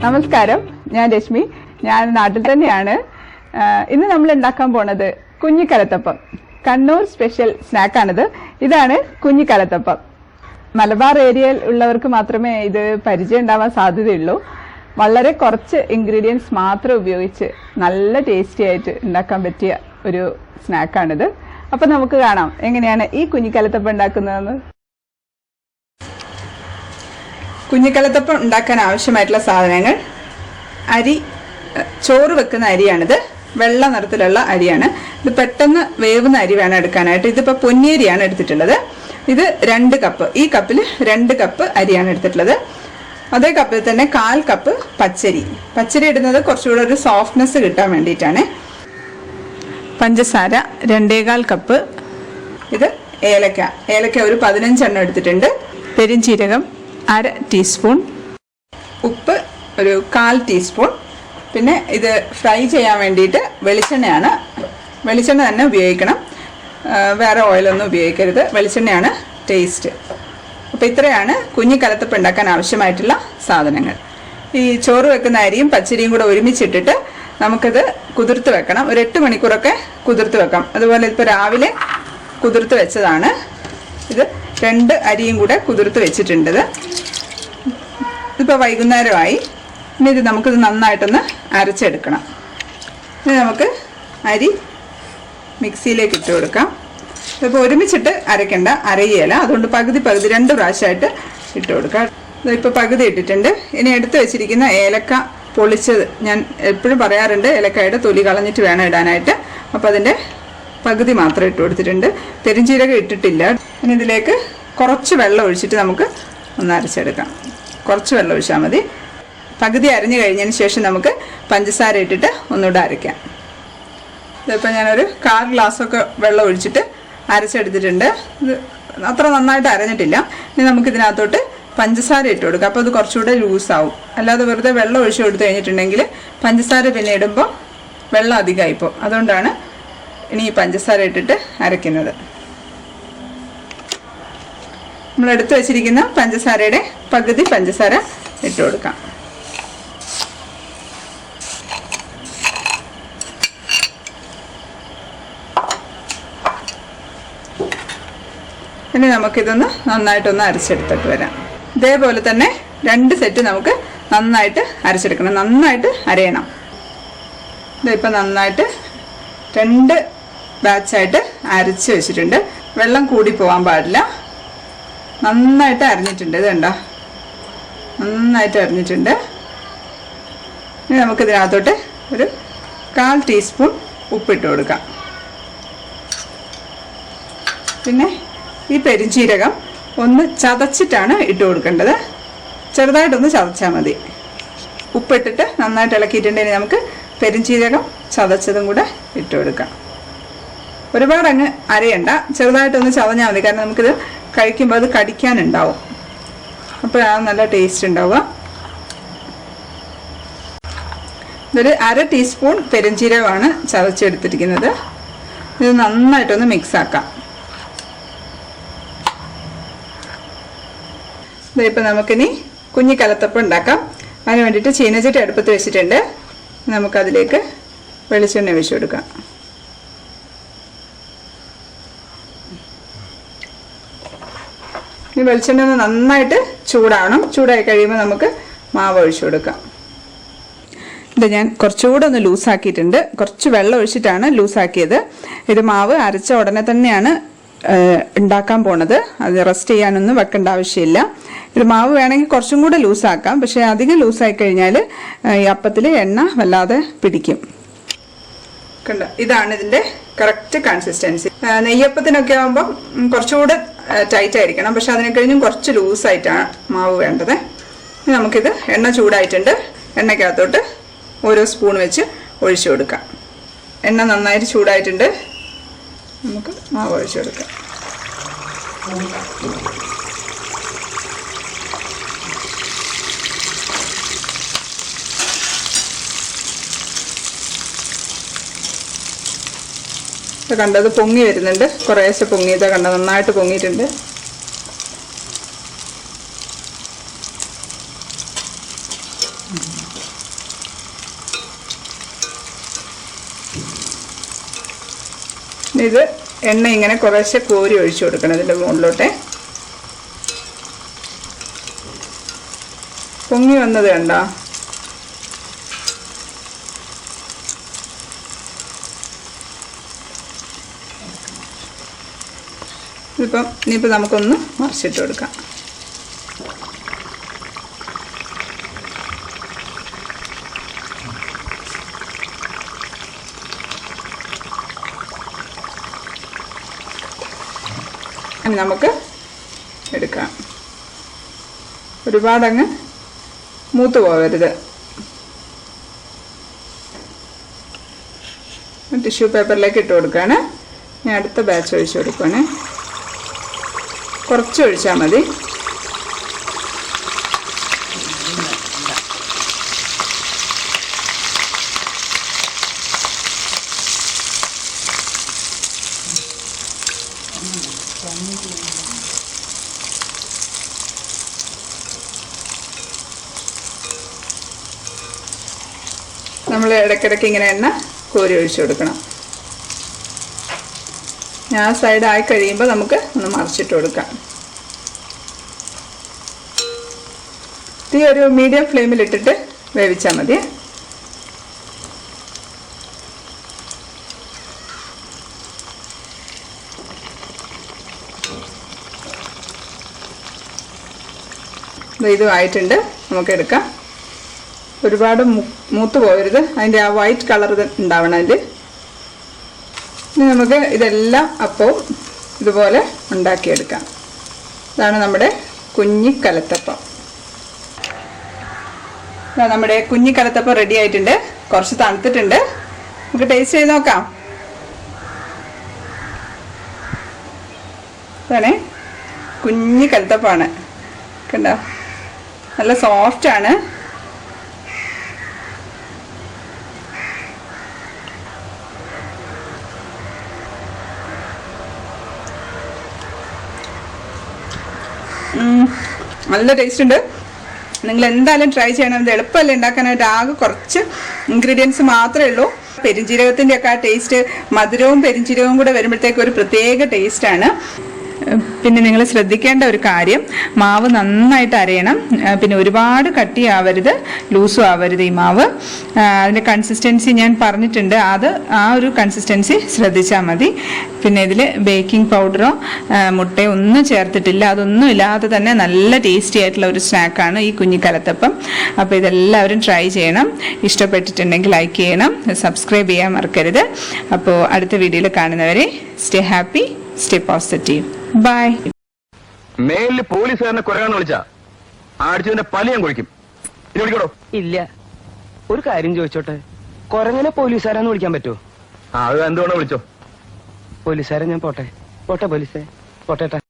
നമസ്കാരം, ഞാൻ രശ്മി. ഞാൻ നാട്ടിൽ തന്നെയാണ്. ഇന്ന് നമ്മൾ ഉണ്ടാക്കാൻ പോണത് കുഞ്ഞിക്കലത്തപ്പം. കണ്ണൂർ സ്പെഷ്യൽ സ്നാക്കാണിത്. ഇതാണ് കുഞ്ഞിക്കലത്തപ്പം. മലബാർ ഏരിയയിൽ ഉള്ളവർക്ക് മാത്രമേ ഇത് പരിചയം ഉണ്ടാവാൻ സാധ്യതയുള്ളൂ. വളരെ കുറച്ച് ഇൻഗ്രീഡിയൻസ് മാത്രം ഉപയോഗിച്ച് നല്ല ടേസ്റ്റി ആയിട്ട് ഉണ്ടാക്കാൻ പറ്റിയ ഒരു സ്നാക്കാണിത്. അപ്പം നമുക്ക് കാണാം എങ്ങനെയാണ് ഈ കുഞ്ഞിക്കലത്തപ്പം ഉണ്ടാക്കുന്നതെന്ന്. കുഞ്ഞിക്കലത്തപ്പം ഉണ്ടാക്കാൻ ആവശ്യമായിട്ടുള്ള സാധനങ്ങൾ: അരി, ചോറ് വെക്കുന്ന അരിയാണിത്. വെള്ള നിറത്തിലുള്ള അരിയാണ് ഇത്. പെട്ടെന്ന് വേവുന്ന അരി വേണം എടുക്കാനായിട്ട്. ഇതിപ്പോൾ പൊന്നിയരിയാണ് എടുത്തിട്ടുള്ളത്. ഇത് 2 കപ്പ്. ഈ കപ്പിൽ 2 കപ്പ് അരിയാണ് എടുത്തിട്ടുള്ളത്. അതേ കപ്പിൽ തന്നെ 1/4 കപ്പ് പച്ചരി. പച്ചരി ഇടുന്നത് കുറച്ചുകൂടെ ഒരു സോഫ്റ്റ്നെസ് കിട്ടാൻ വേണ്ടിയിട്ടാണ്. പഞ്ചസാര 2.25 കപ്പ്. ഇത് ഏലക്ക ഒരു 15 എണ്ണം എടുത്തിട്ടുണ്ട്. പെരുംജീരകം 1/2 ടീസ്പൂൺ. ഉപ്പ് ഒരു 1/4 ടീസ്പൂൺ. പിന്നെ ഇത് ഫ്രൈ ചെയ്യാൻ വേണ്ടിയിട്ട് വെളിച്ചെണ്ണയാണ്. വെളിച്ചെണ്ണ തന്നെ ഉപയോഗിക്കണം, വേറെ ഓയിലൊന്നും ഉപയോഗിക്കരുത്. വെളിച്ചെണ്ണയാണ് ടേസ്റ്റ്. അപ്പോൾ ഇത്രയാണ് കുഞ്ഞിക്കലത്തപ്പം ഉണ്ടാക്കാൻ ആവശ്യമായിട്ടുള്ള സാധനങ്ങൾ. ഈ ചോറ് വെക്കുന്ന അരിയും പച്ചരിയും കൂടെ ഒരുമിച്ചിട്ടിട്ട് നമുക്കത് കുതിർത്ത് വെക്കണം. ഒരു 8 മണിക്കൂറൊക്കെ കുതിർത്ത് വെക്കാം. അതുപോലെ ഇപ്പോൾ രാവിലെ കുതിർത്ത് വെച്ചതാണ്. ഇത് 2 അരിയും കൂടെ കുതിർത്ത് വെച്ചിട്ടുണ്ട്. ഇതിപ്പോൾ വൈകുന്നേരമായി. ഇനി ഇത് നമുക്കിത് നന്നായിട്ടൊന്ന് അരച്ചെടുക്കണം. ഇനി നമുക്ക് അരി മിക്സിയിലേക്ക് ഇട്ട് കൊടുക്കാം. ഇതിപ്പോൾ ഒരുമിച്ചിട്ട് അരയ്ക്കേണ്ട, അരയില. അതുകൊണ്ട് പകുതി 2 പ്രാവശ്യമായിട്ട് ഇട്ട് കൊടുക്കാം. ഇതിപ്പോൾ പകുതി ഇട്ടിട്ടുണ്ട്. ഇനി എടുത്ത് വെച്ചിരിക്കുന്ന ഏലക്ക പൊളിച്ചത്, ഞാൻ എപ്പോഴും പറയാറുണ്ട് ഏലക്കായുടെ തൊലി കളഞ്ഞിട്ട് വേണം ഇടാനായിട്ട്. അപ്പോൾ അതിൻ്റെ പകുതി മാത്രം ഇട്ട് കൊടുത്തിട്ടുണ്ട്. പെരുംജീരകം ഇട്ടിട്ടില്ല. ഇനി ഇതിലേക്ക് കുറച്ച് വെള്ളം ഒഴിച്ചിട്ട് നമുക്ക് ഒന്ന് അരച്ചെടുക്കാം. കുറച്ച് വെള്ളം ഒഴിച്ചാൽ മതി. പകുതി അരഞ്ഞു കഴിഞ്ഞതിന് ശേഷം നമുക്ക് പഞ്ചസാര ഇട്ടിട്ട് ഒന്നുകൂടെ അരയ്ക്കാം. ഇതിപ്പോൾ ഞാനൊരു 1/4 ഗ്ലാസ്സൊക്കെ വെള്ളം ഒഴിച്ചിട്ട് അരച്ചെടുത്തിട്ടുണ്ട്. ഇത് അത്ര നന്നായിട്ട് അരഞ്ഞിട്ടില്ല. ഇനി നമുക്കിതിനകത്തോട്ട് പഞ്ചസാര ഇട്ട് കൊടുക്കാം. അപ്പോൾ അത് കുറച്ചുകൂടെ ലൂസാവും. അല്ലാതെ വെറുതെ വെള്ളം ഒഴിച്ച് കൊടുത്തു കഴിഞ്ഞിട്ടുണ്ടെങ്കിൽ പഞ്ചസാര പിന്നെ ഇടുമ്പോൾ വെള്ളം അധികമായിപ്പോൾ. അതുകൊണ്ടാണ് ഇനി ഈ പഞ്ചസാര ഇട്ടിട്ട് അരയ്ക്കുന്നത്. നമ്മൾ എടുത്തു വെച്ചിരിക്കുന്ന പഞ്ചസാരയുടെ പകുതി പഞ്ചസാര ഇട്ട് കൊടുക്കാം. ഇനി നമുക്കിതൊന്ന് നന്നായിട്ടൊന്ന് അരച്ചെടുത്തിട്ട് വരാം. ഇതേപോലെ തന്നെ 2 സെറ്റ് നമുക്ക് നന്നായിട്ട് അരച്ചെടുക്കണം. നന്നായിട്ട് അരയണം. ഇതിപ്പോൾ നന്നായിട്ട് 2 ബാച്ചായിട്ട് അരച്ച് വെച്ചിട്ടുണ്ട്. വെള്ളം കൂടി പോകാൻ പാടില്ല. നന്നായിട്ട് അരഞ്ഞിട്ടുണ്ട്. ഇത് കണ്ടോ, നന്നായിട്ട് അരഞ്ഞിട്ടുണ്ട്. ഇനി നമുക്കിതിനകത്തോട്ട് ഒരു 1/4 ടീസ്പൂൺ ഉപ്പിട്ട് കൊടുക്കാം. പിന്നെ ഈ പെരുംജീരകം ഒന്ന് ചതച്ചിട്ടാണ് ഇട്ട് കൊടുക്കേണ്ടത്. ചെറുതായിട്ടൊന്ന് ചതച്ചാൽ മതി. ഉപ്പിട്ടിട്ട് നന്നായിട്ട് ഇളക്കിയിട്ടുണ്ടെങ്കിൽ നമുക്ക് പെരുംജീരകം ചതച്ചതും കൂടെ ഇട്ട് കൊടുക്കാം. ഒരുപാട് അങ്ങ് അരയണ്ട, ചെറുതായിട്ടൊന്ന് ചതഞ്ഞാൽ മതി. കാരണം നമുക്കിത് കഴിക്കുമ്പോൾ അത് കടിക്കാനുണ്ടാവും. അപ്പോഴാണ് നല്ല ടേസ്റ്റ് ഉണ്ടാവുക. ഇതൊരു 1/2 ടീസ്പൂൺ പെരുംജീരകമാണ് ചതച്ചെടുത്തിരിക്കുന്നത്. ഇത് നന്നായിട്ടൊന്ന് മിക്സ് ആക്കാം. ഇതിപ്പോൾ നമുക്കിനി കുഞ്ഞിക്കലത്തപ്പം ഉണ്ടാക്കാം. അതിന് വേണ്ടിയിട്ട് ചീനച്ചട്ടി അടുപ്പത്ത് വെച്ചിട്ടുണ്ട്. നമുക്കതിലേക്ക് വെളിച്ചെണ്ണ ഒഴിച്ച് കൊടുക്കാം. ഈ വെളിച്ചെണ്ണ ഒന്ന് നന്നായിട്ട് ചൂടാവണം. ചൂടായി കഴിയുമ്പോൾ നമുക്ക് മാവ് ഒഴിച്ചു കൊടുക്കാം. ഇത് ഞാൻ കുറച്ചുകൂടെ ഒന്ന് ലൂസാക്കിയിട്ടുണ്ട്. കുറച്ച് വെള്ളം ഒഴിച്ചിട്ടാണ് ലൂസാക്കിയത്. ഇത് മാവ് അരച്ച ഉടനെ തന്നെയാണ് ഉണ്ടാക്കാൻ പോണത്. അത് റെസ്റ്റ് ചെയ്യാനൊന്നും വെക്കേണ്ട ആവശ്യമില്ല. ഇത് മാവ് വേണമെങ്കിൽ കുറച്ചും കൂടെ ലൂസാക്കാം. പക്ഷേ അധികം ലൂസായി കഴിഞ്ഞാൽ ഈ അപ്പത്തിൽ എണ്ണ വല്ലാതെ പിടിക്കും. കണ്ടോ, ഇതാണ് ഇതിൻ്റെ കറക്റ്റ് കൺസിസ്റ്റൻസി. നെയ്യപ്പത്തിനൊക്കെ ആകുമ്പം കുറച്ചുകൂടെ ടൈറ്റ് ആയിരിക്കണം. പക്ഷെ അതിനെ കഴിഞ്ഞും കുറച്ച് ലൂസായിട്ടാണ് മാവ് വേണ്ടത്. നമുക്കിത് എണ്ണ ചൂടായിട്ടുണ്ട്. എണ്ണയ്ക്കകത്തോട്ട് ഓരോ സ്പൂൺ വെച്ച് ഒഴിച്ചു കൊടുക്കാം. എണ്ണ നന്നായിട്ട് ചൂടായിട്ടുണ്ട്. നമുക്ക് മാവ് ഒഴിച്ചു കൊടുക്കാം. കണ്ടത് പൊങ്ങി വരുന്നുണ്ട്. കുറേശ്ശെ പൊങ്ങിയതാ കണ്ട, നന്നായിട്ട് പൊങ്ങിയിട്ടുണ്ട്. ഇത് എണ്ണ ഇങ്ങനെ കുറേശ്ശെ കോരി ഒഴിച്ചു കൊടുക്കണം ഇതിൻ്റെ മുകളിലോട്ടെ. പൊങ്ങി വന്നത് കണ്ടോ? ഇനിയിപ്പോൾ നമുക്കൊന്ന് മറിച്ചിട്ട് കൊടുക്കാം. ഇനി നമുക്ക് എടുക്കാം. ഒരുപാടങ്ങ് മൂത്ത് പോകരുത്. ടിഷ്യൂ പേപ്പറിലേക്ക് ഇട്ട് കൊടുക്കുകയാണ്. ഇനി അടുത്ത ബാച്ച് ഒഴിച്ച് കൊടുക്കുകയാണ്. കുറച്ച് ഒഴിച്ചാൽ മതി. നമ്മൾ ഇടയ്ക്കിടയ്ക്ക് ഇങ്ങനെ എണ്ണ കോരി ഒഴിച്ചു കൊടുക്കണം. ആ സൈഡ് ആയി കഴിയുമ്പോൾ നമുക്ക് ഒന്ന് മറിച്ചിട്ട് കൊടുക്കാം. തീ ഒരു മീഡിയം ഫ്ലെയിമിലിട്ടിട്ട് വേവിച്ചാൽ മതി. ഇതും ആയിട്ടുണ്ട്, നമുക്ക് എടുക്കാം. ഒരുപാട് മൂത്ത് പോകരുത്, അതിൻ്റെ ആ വൈറ്റ് കളർ ഉണ്ടാവണം അതിൽ. ഇനി നമുക്ക് ഇതെല്ലാം അപ്പോൾ ഇതുപോലെ ഉണ്ടാക്കിയെടുക്കാം. ഇതാണ് നമ്മുടെ കുഞ്ഞിക്കലത്തപ്പം. നമ്മുടെ കുഞ്ഞിക്കലത്തപ്പം റെഡി ആയിട്ടുണ്ട്. കുറച്ച് തണുത്തിട്ടുണ്ട്, നമുക്ക് ടേസ്റ്റ് ചെയ്ത് നോക്കാം. ഇതാണേ കുഞ്ഞിക്കലത്തപ്പമാണ്, കണ്ടോ? നല്ല സോഫ്റ്റാണ്. നല്ല ടേസ്റ്റ് ഉണ്ട്. നിങ്ങൾ എന്തായാലും ട്രൈ ചെയ്യണം. ഇത് എളുപ്പമല്ല ഉണ്ടാക്കാനായിട്ട്. ആകെ കുറച്ച് ഇൻഗ്രീഡിയൻസ് മാത്രമേ ഉള്ളൂ. പെരിഞ്ജീരകത്തിൻ്റെ ഒക്കെ ആ ടേസ്റ്റ്, മധുരവും പെരിഞ്ജീരകവും കൂടെ വരുമ്പോഴത്തേക്ക് ഒരു പ്രത്യേക ടേസ്റ്റാണ്. പിന്നെ നിങ്ങൾ ശ്രദ്ധിക്കേണ്ട ഒരു കാര്യം, മാവ് നന്നായിട്ട് അരയണം. പിന്നെ ഒരുപാട് കട്ടിയാവരുത്, ലൂസും ആവരുത് ഈ മാവ്. അതിൻ്റെ കൺസിസ്റ്റൻസി ഞാൻ പറഞ്ഞിട്ടുണ്ട്, അത് ആ ഒരു കൺസിസ്റ്റൻസി ശ്രദ്ധിച്ചാൽ മതി. പിന്നെ ഇതിൽ ബേക്കിംഗ് പൗഡറോ മുട്ടയോ ഒന്നും ചേർത്തിട്ടില്ല. അതൊന്നും ഇല്ലാതെ തന്നെ നല്ല ടേസ്റ്റി ആയിട്ടുള്ള ഒരു സ്നാക്കാണ് ഈ കുഞ്ഞിക്കലത്തപ്പം. അപ്പോൾ ഇതെല്ലാവരും ട്രൈ ചെയ്യണം. ഇഷ്ടപ്പെട്ടിട്ടുണ്ടെങ്കിൽ ലൈക്ക് ചെയ്യണം, സബ്സ്ക്രൈബ് ചെയ്യാൻ മറക്കരുത്. അപ്പോൾ അടുത്ത വീഡിയോയിൽ കാണുന്നവരെ stay happy, stay positive. Bye. മേലില് പോലീസുകാരനെ കൊരകാന്ന് വിളിച്ചാ അടിച്ചതിന്റെ പല ഞാൻ കുഴിക്കും. ഇനി വിളിക്കടോ? ഇല്ല. ഒരു കാര്യം ചോദിച്ചോട്ടെ, കൊരങ്ങനെ പോലീസുകാരാന്ന് വിളിക്കാൻ പറ്റുമോ? അത് എന്തുകൊണ്ടോ വിളിച്ചോ. പോലീസുകാരെ ഞാൻ പോട്ടെ പോട്ടെ പോലീസേ, പോട്ടെ.